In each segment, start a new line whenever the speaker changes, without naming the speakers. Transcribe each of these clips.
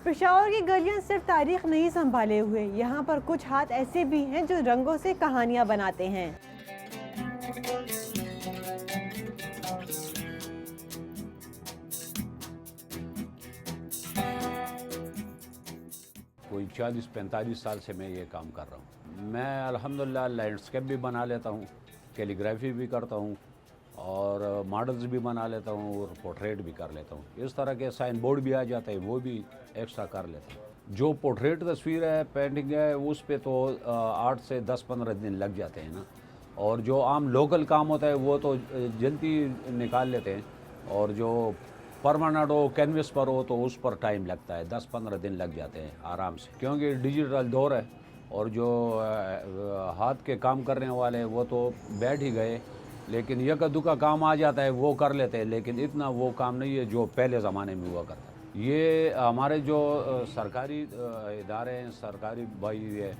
پشاور کی گلیاں صرف تاریخ نہیں سنبھالے ہوئے، یہاں پر کچھ ہاتھ ایسے بھی ہیں جو رنگوں سے کہانیاں بناتے ہیں۔
کوئی 40-45 سال سے میں یہ کام کر رہا ہوں۔ میں الحمدللہ لینڈسکیپ بھی بنا لیتا ہوں، کیلیگرافی بھی کرتا ہوں اور ماڈلز بھی بنا لیتا ہوں اور پورٹریٹ بھی کر لیتا ہوں۔ اس طرح کے سائن بورڈ بھی آ جاتے ہیں، وہ بھی ایکسٹرا کر لیتا ہوں۔ جو پورٹریٹ تصویر ہے، پینٹنگ ہے، اس پہ تو 8 سے 10-15 دن لگ جاتے ہیں نا، اور جو عام لوکل کام ہوتا ہے وہ تو جلدی نکال لیتے ہیں، اور جو پرماننٹ ہو، کینوس پر ہو، تو اس پر ٹائم لگتا ہے، 10-15 دن لگ جاتے ہیں آرام سے، کیونکہ ڈیجیٹل دور ہے، اور جو ہاتھ کے کام کرنے والے وہ تو بیٹھ ہی گئے، لیکن یکا دکا کام آ جاتا ہے وہ کر لیتے ہیں، لیکن اتنا وہ کام نہیں ہے جو پہلے زمانے میں ہوا کرتا ہے۔ یہ ہمارے جو سرکاری ادارے ہیں، سرکاری بھائی ہے،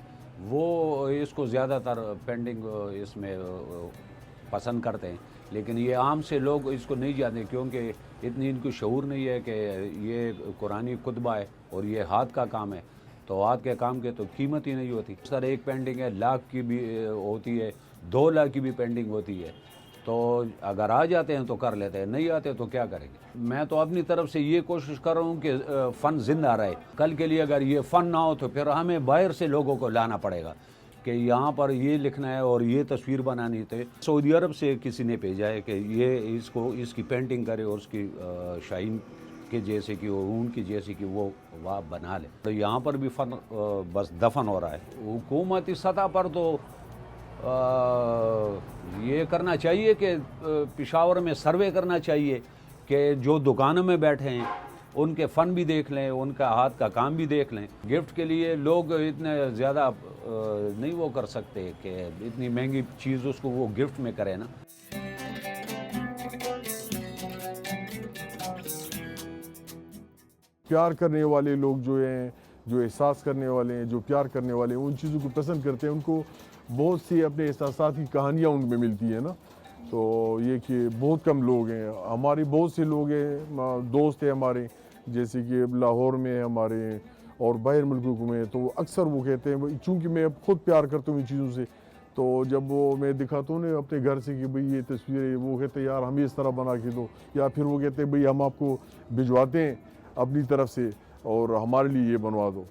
وہ اس کو زیادہ تر پینٹنگ اس میں پسند کرتے ہیں، لیکن یہ عام سے لوگ اس کو نہیں جانتے، کیونکہ اتنی ان کو شعور نہیں ہے کہ یہ قرآنی کتبہ ہے اور یہ ہاتھ کا کام ہے، تو ہاتھ کے کام کے تو قیمت ہی نہیں ہوتی۔ سر ایک پینٹنگ ہے 1 لاکھ کی بھی ہوتی ہے، 2 لاکھ کی بھی پینٹنگ ہوتی ہے، تو اگر آ جاتے ہیں تو کر لیتے ہیں، نہیں آتے تو کیا کریں گے۔ میں تو اپنی طرف سے یہ کوشش کر رہا ہوں کہ فن زندہ رہے، کل کے لیے اگر یہ فن نہ ہو تو پھر ہمیں باہر سے لوگوں کو لانا پڑے گا کہ یہاں پر یہ لکھنا ہے اور یہ تصویر بنانی تھے۔ سعودی عرب سے کسی نے بھیجا ہے کہ یہ اس کی پینٹنگ کرے اور اس کی شاہین کے جیسے کہ اون کی جیسے کہ وہ بنا لے، تو یہاں پر بھی فن بس دفن ہو رہا ہے۔ حکومتی سطح پر تو یہ کرنا چاہیے کہ پشاور میں سروے کرنا چاہیے کہ جو دکانوں میں بیٹھے ہیں ان کے فن بھی دیکھ لیں، ان کا ہاتھ کا کام بھی دیکھ لیں۔ گفٹ کے لیے لوگ اتنے زیادہ نہیں وہ کر سکتے کہ اتنی مہنگی چیز اس کو وہ گفٹ میں کرے نا۔
پیار کرنے والے لوگ جو ہیں، جو احساس کرنے والے ہیں، جو پیار کرنے والے ہیں، ان چیزوں کو پسند کرتے ہیں، ان کو بہت سی اپنے احساسات کی کہانیاں ان میں ملتی ہیں نا، تو یہ کہ بہت کم لوگ ہیں۔ ہمارے بہت سے لوگ ہیں، دوست ہیں ہمارے، جیسے کہ لاہور میں ہمارے اور باہر ملکوں میں، تو اکثر وہ کہتے ہیں، چونکہ میں اب خود پیار کرتا ہوں ان چیزوں سے، تو جب وہ میں دکھاتا ہوں نا اپنے گھر سے کہ بھئی یہ تصویر ہے، وہ کہتے ہیں یار ہمیں اس طرح بنا کے دو، یا پھر وہ کہتے ہیں بھئی ہم آپ کو بھجواتے ہیں اپنی طرف سے اور ہمارے لیے یہ بنوا دو۔